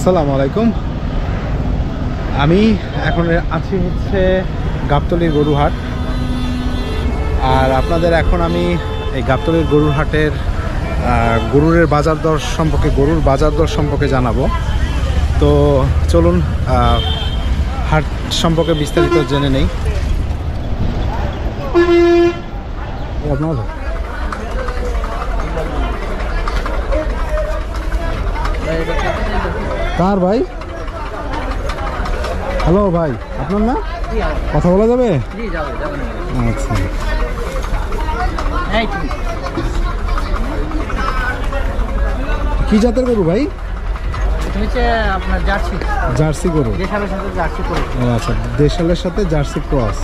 আসসালামু আলাইকুম। আমি এখন আছি হচ্ছে গাবতলীর গরুহাট, আর আপনাদের এখন আমি এই গাবতলীর গরুর হাটের গরুর বাজার দর সম্পর্কে জানাবো। তো চলুন হাট সম্পর্কে বিস্তারিত জেনে নেই। কার ভাই? হ্যালো ভাই, আপনার না কথা বলা যাবে? আচ্ছা, কি জাতের গরু ভাই? আপনার জার্সি গরু। আচ্ছা, দেশালের সাথে জার্সি ক্রস।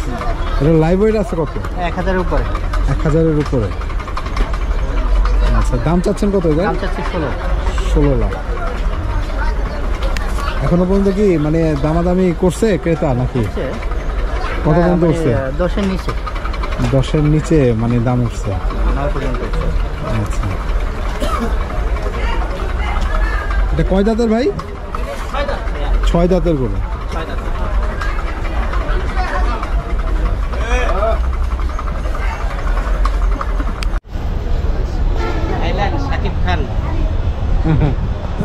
এটা লাইভ ওয়েট আছে কত? 1000-এর উপরে। 1000-এর উপরে। আচ্ছা, দাম চাচ্ছেন কত? দাম চাচ্ছি 16 লাখ। এখনো পর্যন্ত কি মানে দামাদামি করছে ক্রেতা নাকি? কত পর্যন্ত উঠছে? 10-এর নিচে। 10-এর নিচে মানে দাম উঠছে। আচ্ছা, এটা কয় দাঁতের ভাই? 6 দাঁতের গরু।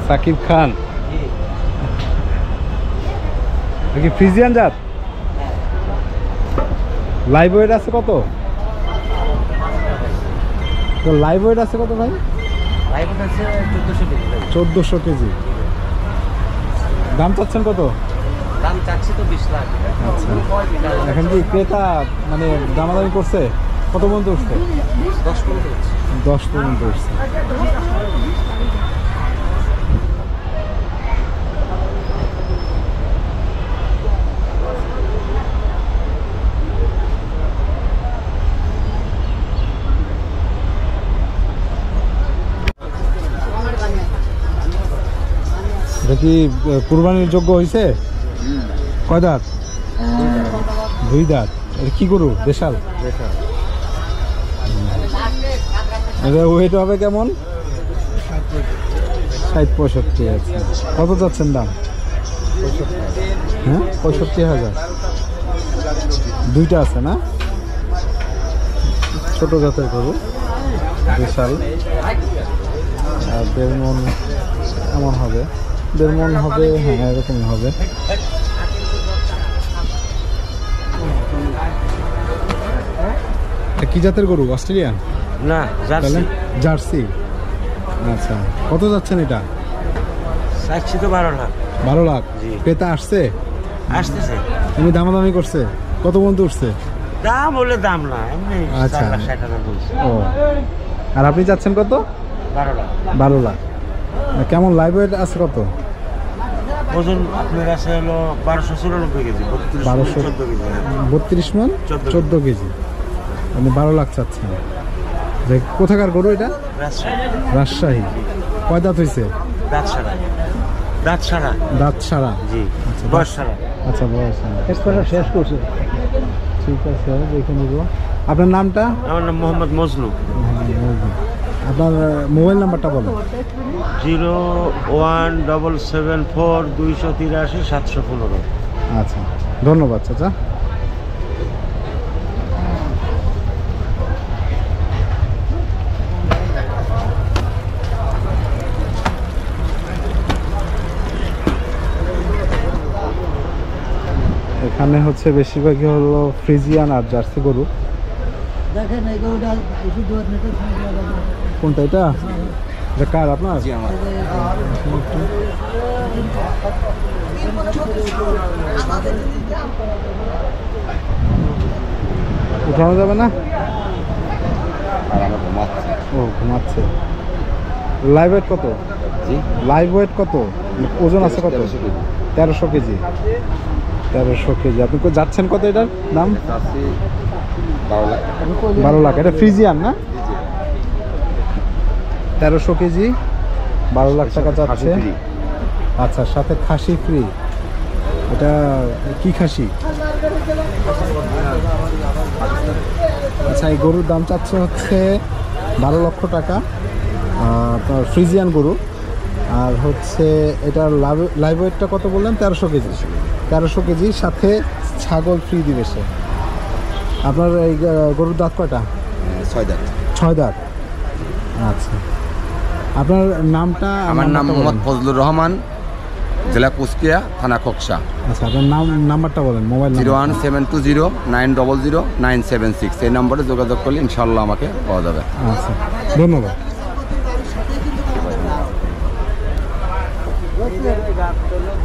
সাকিব খান কি ফ্রিজিয়ান জাত? লাইভ ওয়েট আছে কত? লাইভ ওয়েট আছে কত ভাই? 1400 কেজি। দাম চাচ্ছেন কত? দাম চাচ্ছি তো 20 লাখ। আচ্ছা, এখন কি ক্রেতা মানে দামাদামি করছে? কত পর্যন্ত উঠছে? 10 পর্যন্ত উঠছে। এটা কি কুরবানির যোগ্য হয়েছে? কয় দাঁত? 2 দাঁত। এটা কি গরু? দেশাল। এটা ওয়েট হবে কেমন? 60-65। আছে। কত যাচ্ছেন দাম? হ্যাঁ, 65,000। দুইটা আছে না? ছোট জাতের গরু, দেশাল। আর 1.5 মণ এমন হবে, 1.5 মণ হবে। হ্যাঁ, এরকমই হবে। কি জাতের গরু? অস্ট্রেলিয়ান না, জার্সি। আচ্ছা, কত যাচ্ছেন এটা? চাচ্ছি তো 12 লাখ। 12 লাখ। ক্রেতা আসতেছে? তুমি দামাদামি করছে? কত পর্যন্ত উঠছে? দাম বলে দাম না, এমনি। আচ্ছা, 60,000 বলছি। ও, আর আপনি চাচ্ছেন কত? 12 লাখ। 12 লাখ। কেমন লাইভ ওয়েট আছে কত? ওজন আপনার আছে হলো 1294 কেজি। 32 মণ 14 কেজি। মানে 12 লাখ চাচ্ছেন। যে কোথাকার গরু এটা? রাজশাহী। কয় দাঁত হয়েছে? দাঁত সারা। জি। আচ্ছা, বয়স সারা। আচ্ছা, বয়স শেষ করছে। ঠিক আছে, দেখে নিব। আপনার নামটা? আমার নাম মোহাম্মদ মজনু। আপনার মোবাইল নাম্বারটা বলুন। 01774-283-715। আচ্ছা, ধন্যবাদ চাচা। এখানে হচ্ছে বেশিরভাগই হলো ফ্রিজিয়ান আর জার্সি গরু। দেখেন এই গরুটা কোনটা? এটা কার? আপনার? উঠানো যাবে না? ও, ঘুমাচ্ছে। লাইভ ওয়েট কত? লাইভ ওয়েট কত? ওজন আছে কত? 1300 কেজি। 1300 কেজি। আপনি যাচ্ছেন কত এটার দাম? 12 লাখ। এটা ফ্রিজিয়ান না? 1300 কেজি, 12 লাখ টাকা যাচ্ছে। আচ্ছা, সাথে খাসি ফ্রি। এটা কি খাসি? আচ্ছা, এই গরুর দাম চাচ্ছে হচ্ছে 12 লক্ষ টাকা। ফ্রিজিয়ান গরু। আর হচ্ছে এটার লাইভ ওয়েটটা কত বললেন? 1300 কেজি। 1300 কেজি, সাথে ছাগল ফ্রি দিবে সে। আপনার এই গরুর দাঁত কয়টা? 6 দাঁত। 6 দাঁত। আচ্ছা, আপনার নামটা? আমার নাম মোহাম্মদ ফজলুর রহমান, জেলা কুষ্টিয়া, থানা খোকসা। আচ্ছা, আপনার নাম্বারটা বলেন, মোবাইল নাম্বার। 01720 900 976। এই নম্বরে যোগাযোগ করলে ইনশাল্লাহ আমাকে পাওয়া যাবে। আচ্ছা, ধন্যবাদ।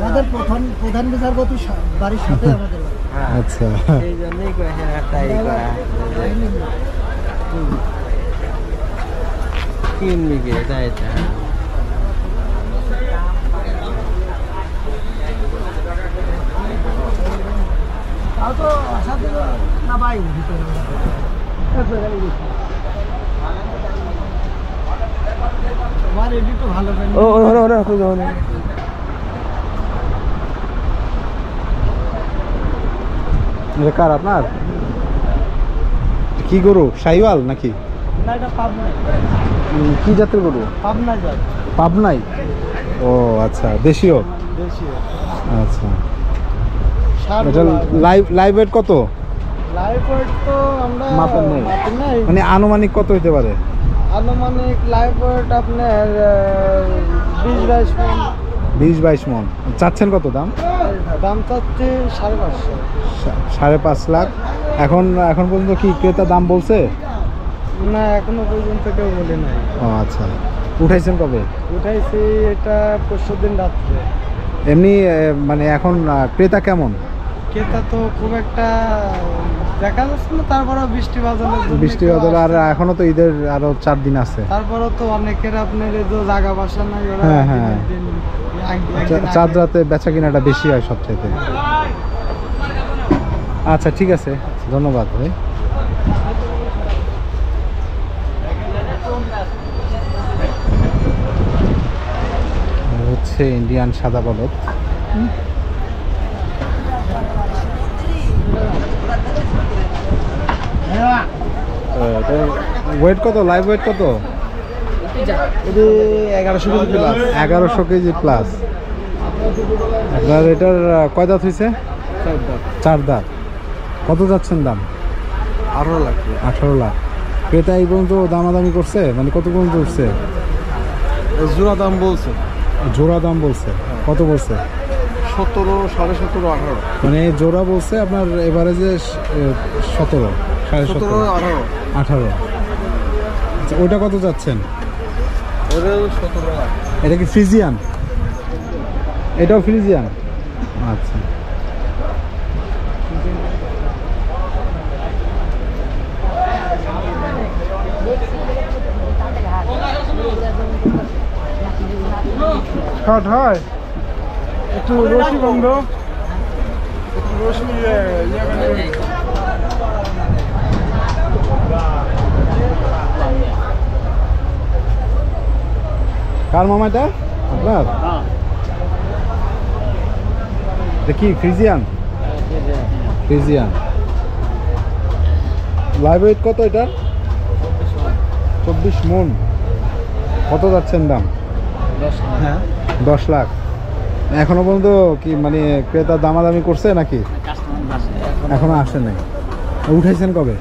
আমাদের প্রধান বিচারপতি বাড়ির সাথে আমাদের বাড়ি। আচ্ছা, এই জন্যই কয়েছেন একটা ই করা 3 বিঘে তাই তো। তাও তো সাথে না ভাই ভিতরে আমার এডি তো ভালো পেন। এটা কার? আপনার কি গরু? শাহিওয়াল নাকি? না, এটা পাবনা। কি জাতের গরু? পাবনা যায় পাবনাই। ও আচ্ছা, দেশীয়। দেশীয়। আচ্ছা, সার এটা লাইভ ওয়েট কত? লাইভ ওয়েট তো আমরা মাপেন নেই? মাপেন নাই। মানে আনুমানিক কত হতে পারে? আনুমানিক লাইভ ওয়েট আপনার 20-22 মণ। 20-22 মণ। চাচ্ছেন কত দাম? দাম চাচ্ছি 550। 5.5 লাখ। এখন পর্যন্ত কি ক্রেতা দাম বলছে? না, এখনো পর্যন্ত কেউ বলে নাই। ও আচ্ছা, উঠাইছেন কবে? উঠাইছি এটা পরশুদিন রাত্রে। এমনি মানে এখন ক্রেতা কেমন? ক্রেতা তো খুব একটা দেখা যাচ্ছে না, তারপরেও বৃষ্টি বাদলের জন্য বৃষ্টি একটু বাদল, আর আসছে। এখনো তো ঈদের আরো 4 দিন আছে। তারপরেও তো অনেকের আপনার এই যে জায়গা বাসা নাই, ওরা হ্যাঁ, হ্যাঁ। একদিন চাঁদ রাতে বেচা কিনাটা বেশি হয় সবচাইতে। আচ্ছা, ঠিক আছে, ধন্যবাদ ভাই। হচ্ছে ইন্ডিয়ান সাদা বলদ। ওয়েট কত? লাইভ ওয়েট কত? 1100 কেজি প্লাস। 1100 KG plus. আপনার এটার কয় দাঁত হয়েছে? 4 দাঁত। কত যাচ্ছেন দাম? 18 লাখ। 18 লাখ। ক্রেতা এই পর্যন্ত দামাদামি করছে? মানে কত পর্যন্ত উঠছে? জোড়া দাম বলছে, জোড়া দাম বলছে? কত বলছে? 17, 17.5, 18। মানে জোড়া বলছে আপনার এভারেজে 17, 17.5, 18। আচ্ছা, ওইটা কত যাচ্ছেন? ওটা 17 লাখ। এটা কি ফ্রিজিয়ান? এটাও ফ্রিজিয়ান। আচ্ছা, শর্ট হয় একটু রশি বন্ধ, একটু রশি কার মামা এটা? আপনার? দেখি ফ্রিজিয়ান। ফ্রিজিয়ান। লাইভ ওয়েট কত এটা? 24 মণ। কত যাচ্ছেন দাম? 10 লাখ। এখনো পর্যন্ত কি মানে ক্রেতা দামাদামি করছে নাকি? এখনো আসে নাই। উঠাইছেন কবে?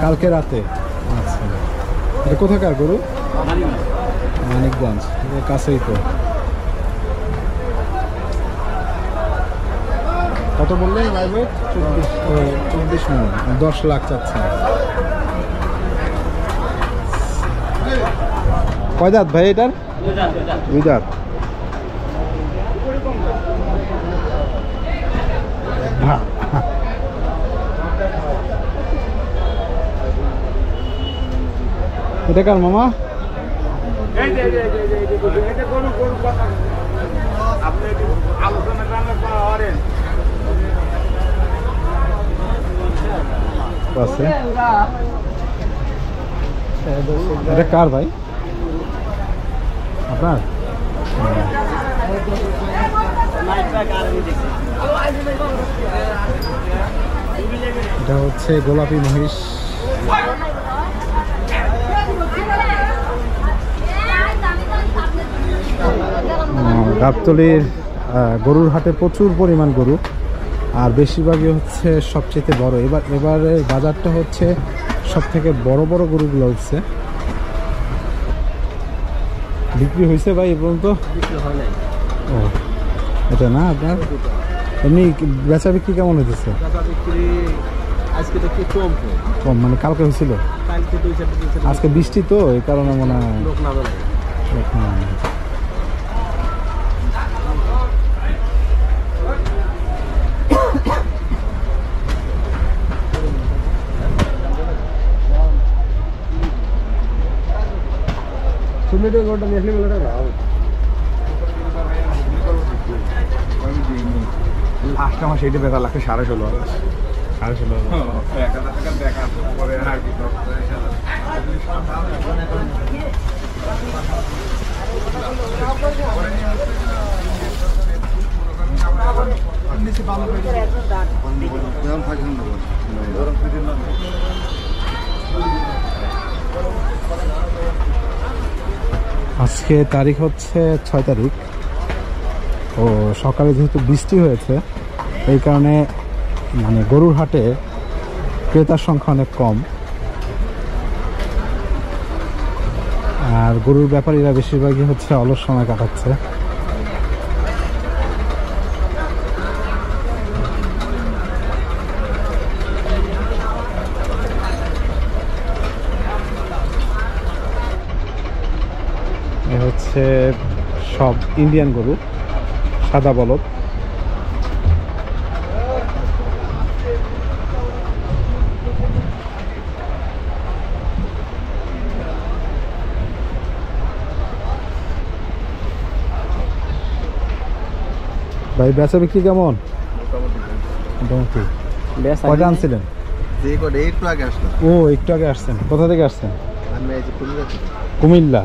কালকে রাতে। আচ্ছা, এটা কোথাকার গরু? মানিকগঞ্জ, কাছেই তো। কত বললেন লাইভ ওয়েট? 24 মণ। 10 লাখ চাচ্ছেন। কয় দাঁত ভাই এটার? 2 দাঁত। এটা কার মামা? আছে। এটা কার ভাই? আপনার? এটা হচ্ছে গোলাপি মহিষ। গাবতলীর গরুর হাটে প্রচুর পরিমাণ গরু, আর বেশিরভাগই হচ্ছে সবচেয়ে বড়। এবারের বাজারটা হচ্ছে সব থেকে বড় বড় গরুগুলো উঠছে। বিক্রি হয়েছে ভাই এ পর্যন্ত? ও এটা না আপনার এমনি বেচা বিক্রি কেমন হইতেছে? আজকে তো একটু কম, মানে কালকে হয়েছিল, আজকে বৃষ্টি তো এই কারণে মনে হয় লোক না লাস্টে আমার সেইটা বেকার লাগছে 16.5 আজকে তারিখ হচ্ছে 6 তারিখ। ও সকালে যেহেতু বৃষ্টি হয়েছে এই কারণে মানে গরুর হাটে ক্রেতার সংখ্যা অনেক কম, আর গরুর ব্যাপারীরা বেশিরভাগই হচ্ছে অলস সময় কাটাচ্ছে। এ হচ্ছে সব ইন্ডিয়ান গরু, সাদা বলদ। ভাই বেচা বিক্রি কেমন? মোটামুটি। কয়টা আনছিলেন? একটু আগে আসলো। ও একটু আগে আসছেন। কোথা থেকে আসছেন? আমি এই যে কুমিল্লা থেকে। কুমিল্লা।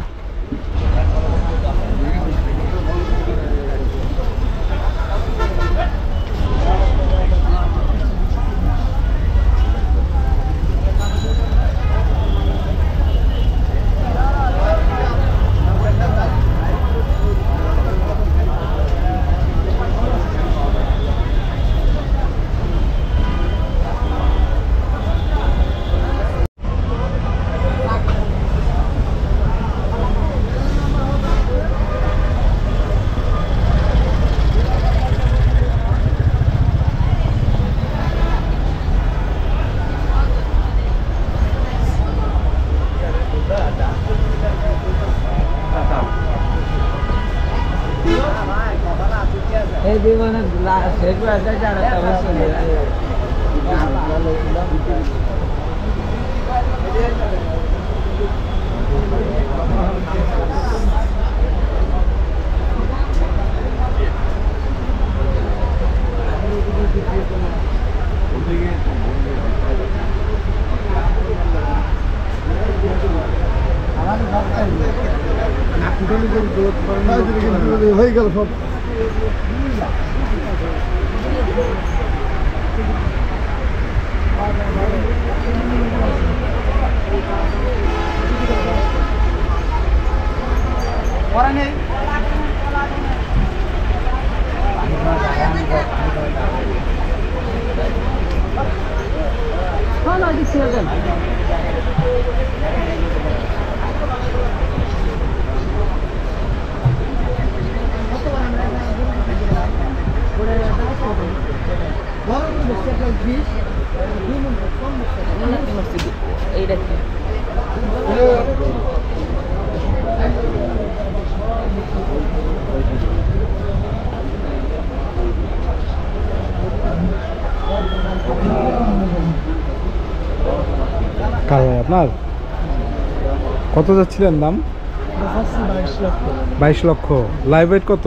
এই বিমানে শেষ আছে যারা হয়ে গেল সব। এইটা কি কার ভাই আপনার? কত যাচ্ছিলেন দাম? 22 লক্ষ। লাইভ ওয়েট কত?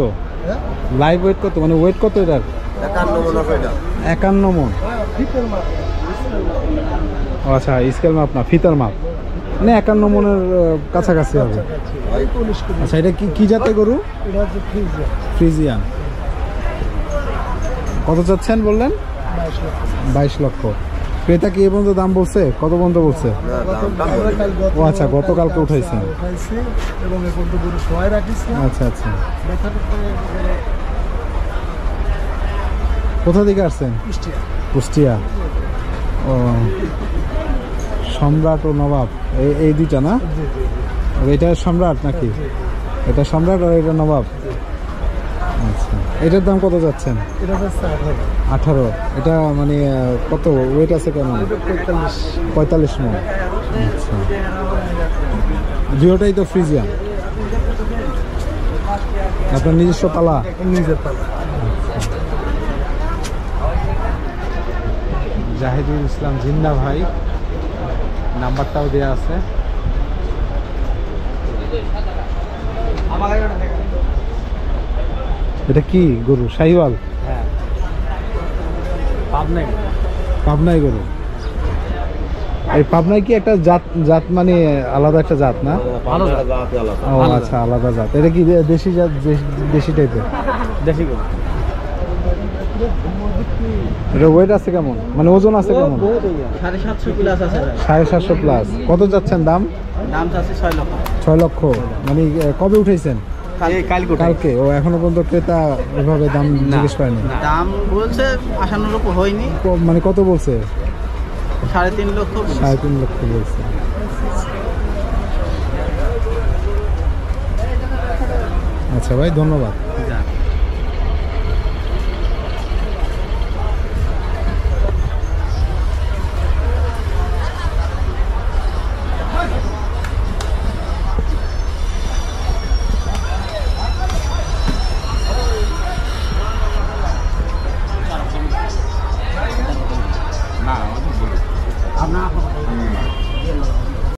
লাইভ ওয়েট কত, মানে ওয়েট কত এটার? 51 মন। ও আচ্ছা, স্কেল মাপ না, ফিতার মাপ, মানে 51 মনের কাছাকাছি হবে। আচ্ছা, এটা কি জাতের গরু? ফ্রিজিয়ান। কত চাচ্ছেন বললেন? 22 লক্ষ। ক্রেতা কি এ পর্যন্ত দাম বলছে? কত পর্যন্ত বলছে? ও আচ্ছা, গতকালকে উঠাইছেন। উঠাইছি এবং এ পর্যন্ত গরু শোয়াই রাখিছি। আচ্ছা আচ্ছা, কোথা থেকে আসছেন? কুষ্টিয়া। ও, সম্রাট ও নবাব এই দুইটা না? এটা সম্রাট নাকি? এটা সম্রাট আর এটা নবাব। আচ্ছা, এটার দাম কত যাচ্ছেন? এটা হচ্ছে 18। এটা মানে কত ওয়েট আছে কেমন? 45 মণ। আচ্ছা, দুটোটাই তো ফ্রিজিয়ান। আপনার নিজস্ব পালা? নিজের পালা। জাহিদুল ইসলাম জিন্দা ভাই, নাম্বারটাও দেওয়া আছে। এটা কি গরু? শাহিওয়াল? হ্যাঁ, পাবনাই। পাবনাই গরু। এই পাবনায় কি একটা জাত মানে আলাদা একটা জাত না? ও আচ্ছা, আলাদা জাত। এটা কি দেশি জাত? দেশি টাইপের দেশি গরু। এটা ওয়েট আছে কেমন, মানে ওজন আছে কেমন? 750 প্লাস আছে। 750 প্লাস। কত যাচ্ছেন দাম? দাম আছে 6 লক্ষ। 6 লক্ষ। মানে কবে উঠাইছেন? কালকে। ও, এখনো পর্যন্ত ক্রেতা এভাবে দাম জিজ্ঞেস করেনি? দাম বলছে আসানোর উপর হয়নি। মানে কত বলছে? 3.5 লক্ষ। 3.5 লক্ষ বলছে। আচ্ছা ভাই, ধন্যবাদ।